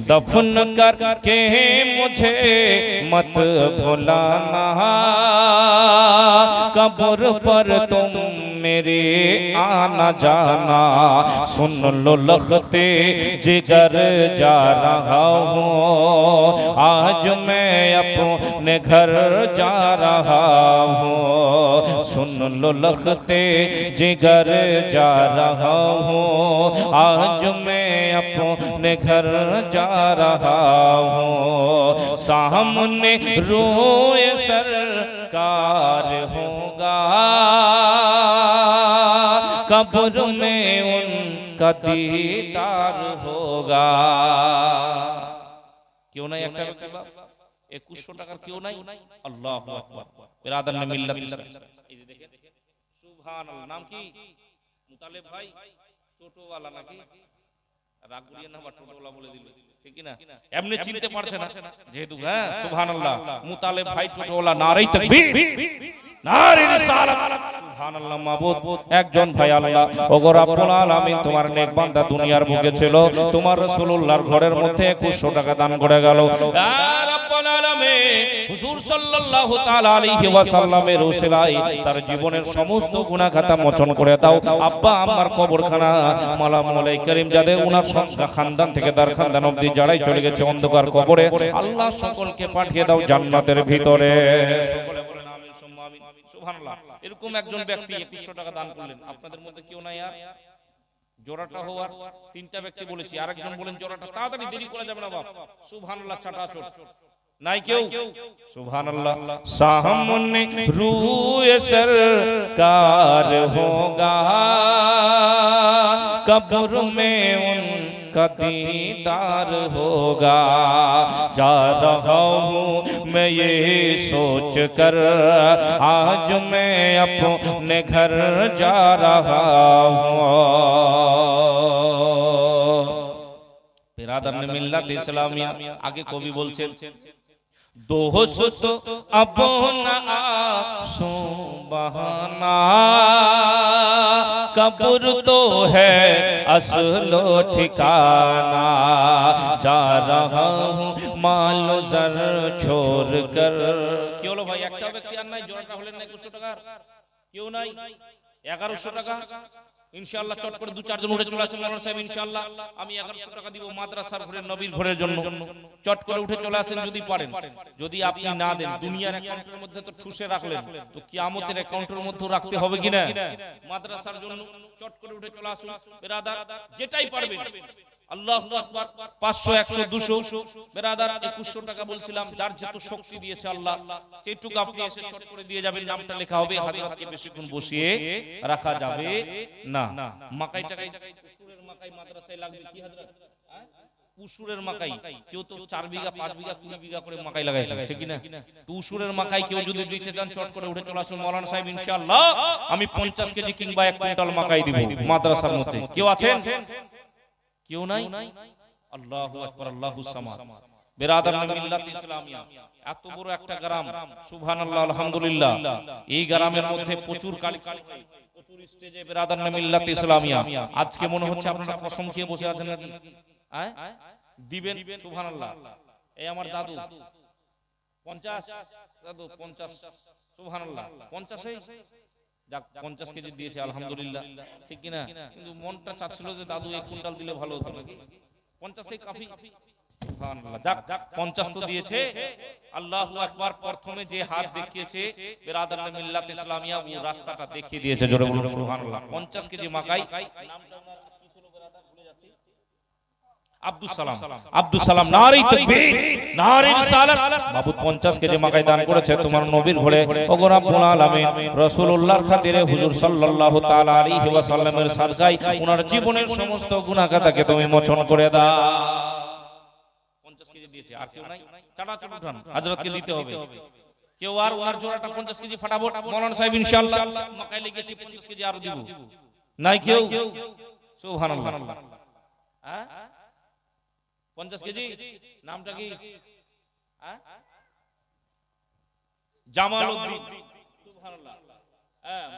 दफन करके मुझे मत भुलाना, कब्र पर तुम मेरे आना जाना। सुन लो लखते जिगर जा रहा हूँ, आज मैं अपने घर जा रहा हूँ। सुन लो लखते जिगर जा रहा हूँ, आज मैं अपने घर जा रहा हूँ। सामने रोए सरकार होगा, कब्र में उनका दीदार होगा। क्यों नहीं একটা ব্যক্তি বাপ 2100 টাকার কেউ নাই? আল্লাহু আকবার। বিরাদার নে মিল্লাত ইসলাম, এই যে দেখেন সুবহানাল্লাহ। নাম কি? মুতালেব ভাই ছোটওয়ালা নাকি? রাগুরিয়া না বা ছোটওয়ালা বলে দিল, ঠিক কি না? এমনি চিনতে পারছে না যেহেতু। হ্যাঁ সুবহানাল্লাহ, মুতালেব ভাই ছোটওয়ালা। নারে তাকবীর, নারে রিসালাত। সুবহানাল্লাহ। মাবুদ একজন ভাই আল্লাহ। ওগো রব্বুল আলামিন, তোমার নেক বান্দা দুনিয়ার বুকে ছিল, তোমার রাসূলুল্লাহর ঘরের মধ্যে 2100 টাকা দান করে গেল। ইয়া রব্বুল আলামিন, হুজুর সাল্লাল্লাহু তাআলা আলাইহি ওয়াসাল্লামের ওসিলায় তার জীবনের সমস্ত গুনাহ খাতা মোচন করে দাও। আব্বা আম্মার কবরখানা মালা মৌলাই করিম যাদের উনার সংখ্যা খানদান থেকে দার খানদান অবধি যারাই চলে গেছে অন্ধকার কবরে, আল্লাহ সকলকে পাঠিয়ে দাও জান্নাতের ভিতরে। সকলে বলেন আমিন সুম্মা আমিন। সুবহানাল্লাহ। এরকম একজন ব্যক্তি 2100 টাকা দান করলেন। আপনাদের মধ্যে কেউ নাই? আর জোড়াটা হওয়ার তিনটা ব্যক্তি বলেছি, আরেকজন বলেন জোড়াটা। তাড়াতাড়ি, দেরি করা যাবে না বাপ। সুবহানাল্লাহ। চাটাচট নাই কেউ? সুবহানাল্লাহ। সামনে রূয়ে সরকার হোগা, कब्र में उनका दीदार होगा। जा रहा हूँ मैं ये सोच कर, आज मैं अपने घर जा रहा हूँ। बिरादर ने मिल्लत इस्लामिया, आगे कवि बोलছেন, दोस्त अपना आंसू बहाना, कब्र तो है असलो ठिकाना। जा रहा हूँ मालो जर छोड़ कर। কি হলো ভাই? একটা ব্যক্তি আর নাই? জোড়াটা হলেন না 2100 টাকার? কেউ নাই? 1100 টাকা ইনশাআল্লাহ। চট করে দু চারজন উঠে চলে আসেন মাওলানা সাহেব। ইনশাআল্লাহ আমি 1100 টাকা দিব মাদ্রাসার ঘরের নবীর ঘরের জন্য। চট করে উঠে চলে আসেন যদি পারেন। যদি আপনি না দেন, দুনিয়ার অ্যাকাউন্টের মধ্যে তো ঠুসে রাখলেন, তো কিয়ামতের অ্যাকাউন্টের মধ্যে রাখতে হবে কিনা? মাদ্রাসার জন্য চট করে উঠে চলে আসুন বিরাদার, যেটাই পারবেন। আল্লাহু আকবার। 500 100 200 বিরাদার 2100 টাকা বলছিলাম। যার যত শক্তি দিয়েছে আল্লাহ, যেটুকু আপনি এসে চট করে দিয়ে যাবেন, নামটা লেখা হবে। হাদিরাতকে বেশিক্ষণ বসিয়ে রাখা যাবে না। মাকাই টাকাই কুসুরের মাকাই মাদ্রাসায় লাগবে কি হাজরাত? কুসুরের মাকাই কেউ তো 4 বিঘা 5 বিঘা 20 বিঘা করে মাকাই লাগাইছে, ঠিক না? কুসুরের মাকাই কেউ যদি দিতে চান চট করে উঠে চলে আসুন মাওলানা সাহেব। ইনশাআল্লাহ আমি 50 কেজি কিংবা 1 কুইন্টাল মাকাই দিব মাদ্রাসার মধ্যে। কেউ আছেন? কেউ নাই? আল্লাহু আকবার, আল্লাহু সামাদ। বিরাদার মিল্লাত ইসলামিয়া, এত বড় একটা গ্রাম। সুবহানাল্লাহ, আলহামদুলিল্লাহ। এই গ্রামের মধ্যে প্রচুর কালেকশন, প্রচুর স্টেজে বিরাদার মিল্লাত ইসলামিয়া। আজকে মনে হচ্ছে আপনারা কসম খেয়ে বসে আছেন নাকি? দিবেন? সুবহানাল্লাহ। এই আমার দাদু 50, দাদু 50। সুবহানাল্লাহ। 50 যাক 50 কেজি দিয়েছে আলহামদুলিল্লাহ, ঠিক কি না? কিন্তু মনটা চাচ্ছিল যে দাদু 1 কুইন্টাল দিলে ভালো হতো নাকি? 50 কাফি। সুবহানাল্লাহ। যাক 50 তো দিয়েছে। আল্লাহু আকবার। প্রথমে যে হাত দেখিয়েছে বিরাদার মিল্লাত ইসলামিয়া, ও রাস্তাটা দেখিয়ে দিয়েছে। জোরে বলুন সুবহানাল্লাহ। 50 কেজি মাকাই। আব্দুল সালাম, আব্দুল সালাম। নারে তাকবীর, নারে রিসালাত। মাবুদ 50 কেজি মাকাই দান করেছে তোমার নবীর ঘরে। ওগো রব্বুল আলামিন, রাসূলুল্লাহর খাতিরে হুজুর সাল্লাল্লাহু তাআলা আলাইহি ওয়াসাল্লামের সাদকায় ওনার জীবনের সমস্ত গুনাহ খাতাকে তুমি মোচন করে দাও। 50 কেজি দিয়েছে। আর কেউ নাই? চাটাচট উঠান, হযরতকে দিতে হবে। কেউ আর ওনার জোড়াটা 50 কেজি ফাটাবো মাওলানা সাহেব ইনশাআল্লাহ। মাকাই লেগেছে 50 কেজি আরো দিব। নাই কেউ? সুবহানাল্লাহ। হ্যাঁ 50 কেজি। নামটা কি? জামালউদ্দিন। সুবহানাল্লাহ।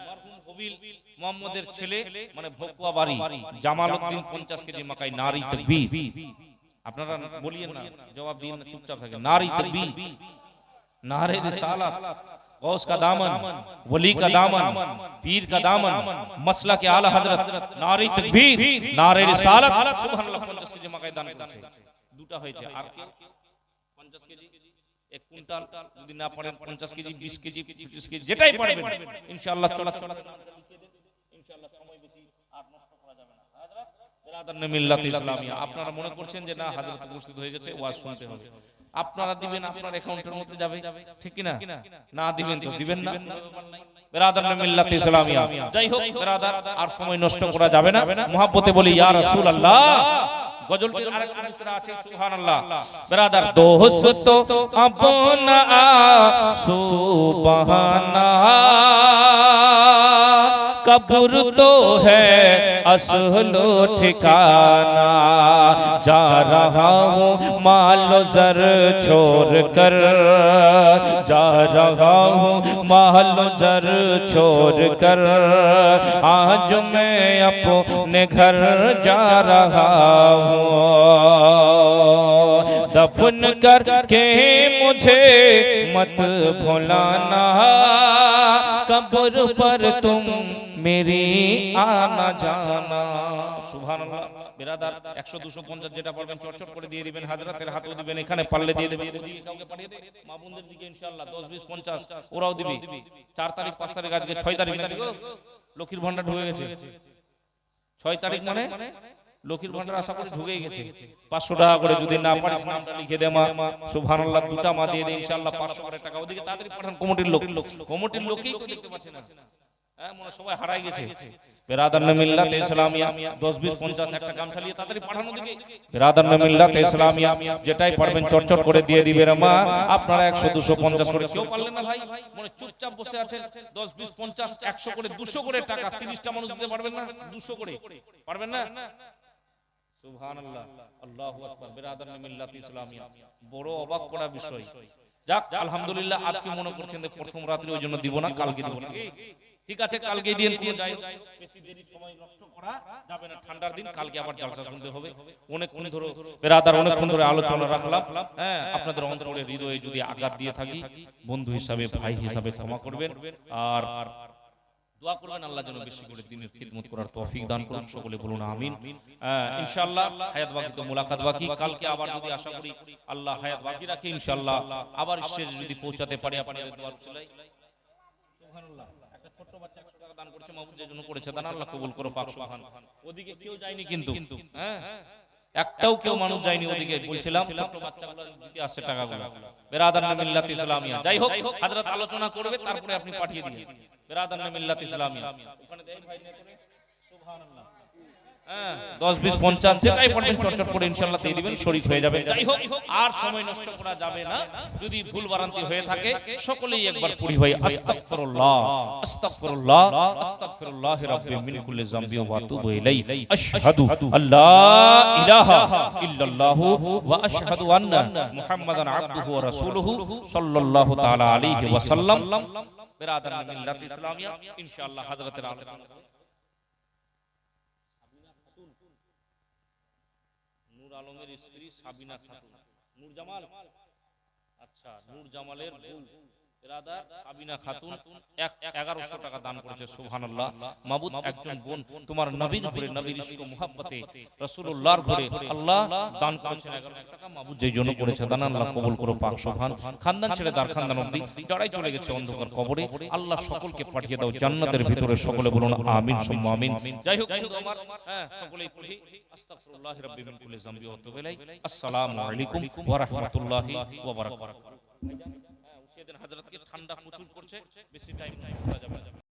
মরহুম কবিল মুহাম্মদের ছেলে, মানে ভকুয়া বাড়ি। জামালউদ্দিন 50 কেজি মাকাই। নারী তাকবীর। আপনারা বলিয়েন না, জবাব দিন না, চুপচাপ থাকেন। নারী তাকবীর, नारे रिसालत, गौस का दामन, वली का दामन, पीर का दामन, मसला के आला हजरत, नारे तकबीर, नारे रिसालत, सुबहानाल्लाह। 50 কেজি মাকাই দান করেছে, দুটা হয়েছে। আর কে 50 কেজি, এক কুইন্টাল যদি না পারেন 50 কেজি, 20 কেজি, 25 কেজি, যেটাই পারবেন ইনশাআল্লাহ। চলা ইনশাআল্লাহ, সময় বেশি আর নষ্ট করা যাবে না। হযরত বিরাদার মিল্লাত ইসলামিয়া, আপনারা মনে করছেন যে না হযরত উপস্থিত হয়ে গেছে, ওয়াজ শুনতে হবে, আপনারা দিবেন, আপনার অ্যাকাউন্টের মধ্যে যাবে, ঠিক কি না? না দিবেন তো দিবেন না। বিরাদার মিল্লাত ইসলামিয়া, যাই হোক বিরাদার, আর সময় নষ্ট করা যাবে না। মুহাব্বতে বলি ইয়া রাসূলুল্লাহ। গজলটির আরেকটা মিসরা আছে, সুবহানাল্লাহ। বিরাদার, দোস্ত আপনা সুবহানাল্লাহ, कब्र तो है असलो ठिकाना, जा रहा हूँ मालो जर छोड़ कर, जा रहा हूँ मालो जर छोड़ कर, आज मैं अपने घर जा रहा हूँ, दफन करके मुझे मत भुलाना, कब्र पर तुम मेरी आना जाना। সুবহানাল্লাহ। বিরাদার 100 250 যেটা পারবেন চটচট করে দিয়ে দিবেন, হাজরাতের হাতেও দিবেন, এখানে পারলে দিয়ে দিবেন, ওদিকে কাউকে পাঠিয়ে দেন, মা বোনদের দিকে ইনশাআল্লাহ 10 20 50 ওরাও দিবে। 4 তারিখ 5 তারিখ, আজকে 6 তারিখ নাকি গো? লক্ষ্মীর ভান্ডার ঢুকে গেছে। 6 তারিখ মানে লক্ষ্মীর ভান্ডার আশা করি ঢুকেই গেছে। 500 টাকা করে, যদি না পারিস নামটা লিখে দে মা। সুবহানাল্লাহ, দুটা মা দিয়ে দে ইনশাআল্লাহ 500 করে টাকা। ওদিকে তাড়াতাড়ি পাঠান, কমিটির লোক, কমিটির লোকই তো দেখতে পাচ্ছে না, হ্যাঁ মনে সবাই হারাই গেছে। বিরাদার মিল্লাত ইসলামিয়া 10 20 50 একটা গামছা নিয়ে তাড়াতাড়ি পাঠানো দিকে। বিরাদার মিল্লাত ইসলামিয়া, যেটাই পারবেন চটচট করে দিয়ে দিবেন মা। আপনারা 100 250 করে, কেউ পারলেন না ভাই মনে চুপচাপ বসে আছেন, 10 20 50 100 করে 200 করে টাকা 30টা মানুষ দিতে পারবেন না? 200 করে পারবেন না? সুবহানাল্লাহ, আল্লাহু আকবার। বিরাদার মিল্লাত ইসলামিয়া, বড় অবাক করা বিষয়। যাক আলহামদুলিল্লাহ, আজকে মনে করছেন যে প্রথম রাত্রি ওই জন্য দিব না, কালকে দিব না, ঠিক আছে কালকে দিন। কোন যাই বেশি দেরি সময় নষ্ট করা যাবে না, ঠান্ডার দিন, কালকে আবার জলসা শুনতে হবে। অনেকক্ষণ ধরে বিরাদার, অনেকক্ষণ ধরে আলোচনা রাখলাম। হ্যাঁ, আপনাদের অন্তরে হৃদয়ে যদি আঘাত দিয়ে থাকি, বন্ধু হিসাবে ভাই হিসাবে ক্ষমা করবেন, আর দোয়া করবেন আল্লাহ যেন বেশি করে দিনের খিদমত করার তৌফিক দান করুন। সকলে বলুন আমিন। ইনশাআল্লাহ হায়াত বাকি তো মুলাকাত বাকি, কালকে আবার যদি আশা করি আল্লাহ হায়াত বাকি রাখে ইনশাআল্লাহ আবার স্টেজে যদি পৌঁছাতে পারি আপনাদের দোয়ার উসিলায়। সুবহানাল্লাহ, একটা ছোট বাচ্চা 100 টাকা দান করেছে, মাহবুব যে জন্য করেছে দান, আল্লাহ কবুল করো পাক সুবহান। ওদিকে কেউ যায়নি কিন্তু, হ্যাঁ একটাও কেউ মানুষ যায়নি ওদিকে, বলছিলাম ছোট বাচ্চাগুলো দিতে আসছে টাকাগুলো। বিরাদার মিল্লাত ইসলামিয়া, যাই হোক হযরত আলোচনা করবে, তারপরে আপনি পাঠিয়ে দিন। বিরাদার মিল্লাত ইসলামিয়া, ওখানে দেই ভাই না করে। সুবহানাল্লাহ, হ্যাঁ 10 20 50 যেটাই পড়বেন চটচট করে ইনশাআল্লাহ দিয়ে দিবেন, শরীক হয়ে যাবে। যাই হোক আর সময় নষ্ট করা যাবে না। যদি ভুল ভ্রান্তি হয়ে থাকে সকলেই একবার পড়ি ভাই, আস্তাগফিরুল্লাহ আস্তাগফিরুল্লাহ আস্তাগফিরুল্লাহ রাব্বি মিন কুল্লি যামবি ওয়া আতুবু ইলাইহি, আশহাদু আল্লা ইলাহা ইল্লাল্লাহু ওয়া আশহাদু আন্না মুহাম্মাদান আবদুহু ওয়া রাসূলুহু সাল্লাল্লাহু তাআলা আলাইহি ওয়া সাল্লাম। বিরাদার মিল্লাত ইসলামিয়া ইনশাআল্লাহ হযরতের আলোচনা নূর আলমের স্ত্রী সাবিনা খাতুন, নূর জামাল, আচ্ছা নূর জামালের বউ বিরাদার সাবিনা খাতুন 1100 টাকা দান করেছে। সুবহানাল্লাহ, মাবুদ একজন বোন তোমার নবীর উপরে, নবীর ইশক ও মুহাব্বতে রাসূলুল্লাহর উপরে আল্লাহ দান করেছেন 1100 টাকা, মাবুদ যেই জন্য করেছে দান আল্লাহ কবুল করো পাক সুবহান। খানদান ছেড়ে দার খানদান অবধি যারাই চলে গেছে অন্ধকার কবরে, আল্লাহ সকলকে পাঠিয়ে দাও জান্নাতের ভিতরে, সকলে বলুন আমিন সুম্মা আমিন। যাই হোক বন্ধু আমার, হ্যাঁ সকলেই পড়ি আস্তাগফিরুল্লাহ রাব্বি মিন কুল্লি যামবি ওয়া আতুবু ইলাইহি। আসসালামু আলাইকুম ওয়া রাহমাতুল্লাহি ওয়া বারাকাতুহু। হযরতকে ঠান্ডা প্রচুর করছে, বেশি টাইম করা যাবে না।